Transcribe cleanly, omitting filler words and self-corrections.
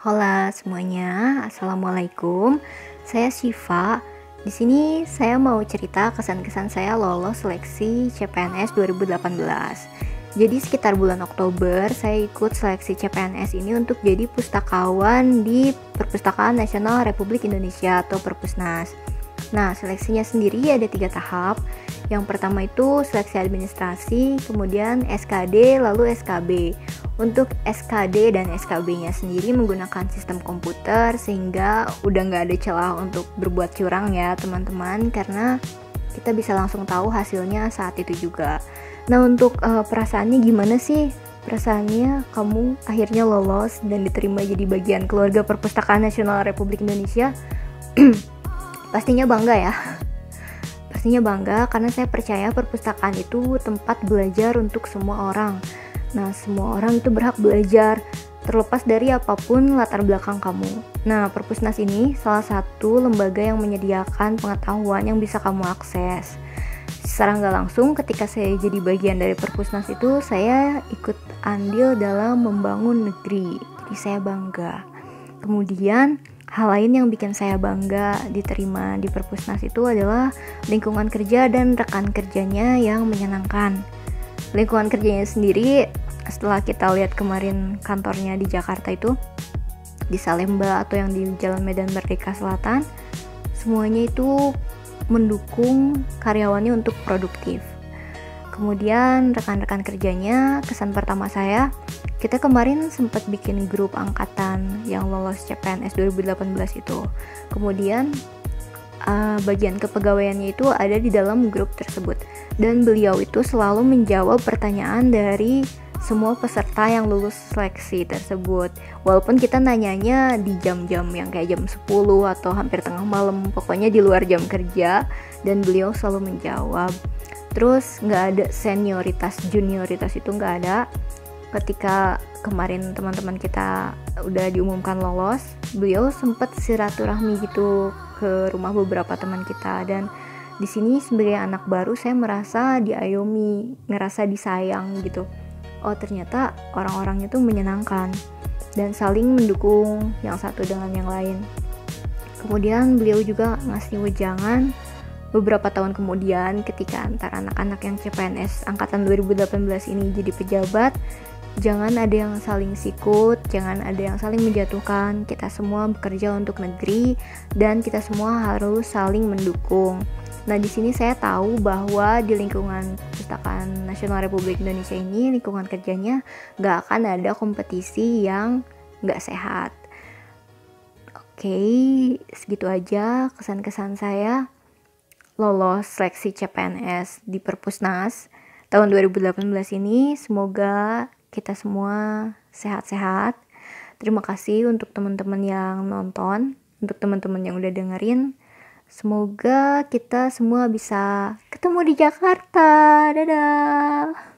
Hola semuanya, assalamualaikum. Saya Syifa. Di sini saya mau cerita kesan-kesan saya lolos seleksi CPNS 2018. Jadi sekitar bulan Oktober saya ikut seleksi CPNS ini untuk jadi pustakawan di Perpustakaan Nasional Republik Indonesia atau Perpusnas. Nah, seleksinya sendiri ada 3 tahap. Yang pertama itu seleksi administrasi, kemudian SKD, lalu SKB. Untuk SKD dan SKB-nya sendiri menggunakan sistem komputer, sehingga udah nggak ada celah untuk berbuat curang ya teman-teman, karena kita bisa langsung tahu hasilnya saat itu juga. Nah, untuk perasaannya gimana sih? Perasaannya kamu akhirnya lolos dan diterima jadi bagian keluarga Perpustakaan Nasional Republik Indonesia? Pastinya bangga ya. Pastinya bangga karena saya percaya perpustakaan itu tempat belajar untuk semua orang. Nah, semua orang itu berhak belajar, terlepas dari apapun latar belakang kamu. Nah, Perpusnas ini salah satu lembaga yang menyediakan pengetahuan yang bisa kamu akses. Secara nggak langsung, ketika saya jadi bagian dari Perpusnas itu, saya ikut andil dalam membangun negeri. Jadi saya bangga. Kemudian, hal lain yang bikin saya bangga diterima di Perpusnas itu adalah lingkungan kerja dan rekan kerjanya yang menyenangkan. Lingkungan kerjanya sendiri, setelah kita lihat kemarin kantornya di Jakarta itu, di Salemba atau yang di Jalan Medan Merdeka Selatan, semuanya itu mendukung karyawannya untuk produktif. Kemudian rekan-rekan kerjanya, kesan pertama saya, kita kemarin sempat bikin grup angkatan yang lolos CPNS 2018 itu. Kemudian bagian kepegawaiannya itu ada di dalam grup tersebut, dan beliau itu selalu menjawab pertanyaan dari semua peserta yang lulus seleksi tersebut, walaupun kita nanyanya di jam-jam yang kayak jam 10 atau hampir tengah malam, pokoknya di luar jam kerja, dan beliau selalu menjawab. Terus nggak ada senioritas, junioritas itu nggak ada. Ketika kemarin teman-teman kita udah diumumkan lolos, beliau sempat silaturahmi gitu ke rumah beberapa teman kita, dan di sini sebagai anak baru saya merasa diayomi, ngerasa disayang gitu. Oh, ternyata orang-orangnya tuh menyenangkan dan saling mendukung yang satu dengan yang lain. Kemudian beliau juga ngasih wejangan beberapa tahun kemudian ketika antara anak-anak yang CPNS angkatan 2018 ini jadi pejabat, jangan ada yang saling sikut, jangan ada yang saling menjatuhkan. Kita semua bekerja untuk negeri dan kita semua harus saling mendukung. Nah, di sini saya tahu bahwa di lingkungan Perpustakaan Nasional Republik Indonesia ini, lingkungan kerjanya nggak akan ada kompetisi yang nggak sehat. Oke, segitu aja kesan-kesan saya lolos seleksi CPNS di Perpusnas tahun 2018 ini. Semoga kita semua sehat-sehat. Terima kasih untuk teman-teman yang nonton, untuk teman-teman yang udah dengerin. Semoga kita semua bisa ketemu di Jakarta. Dadah.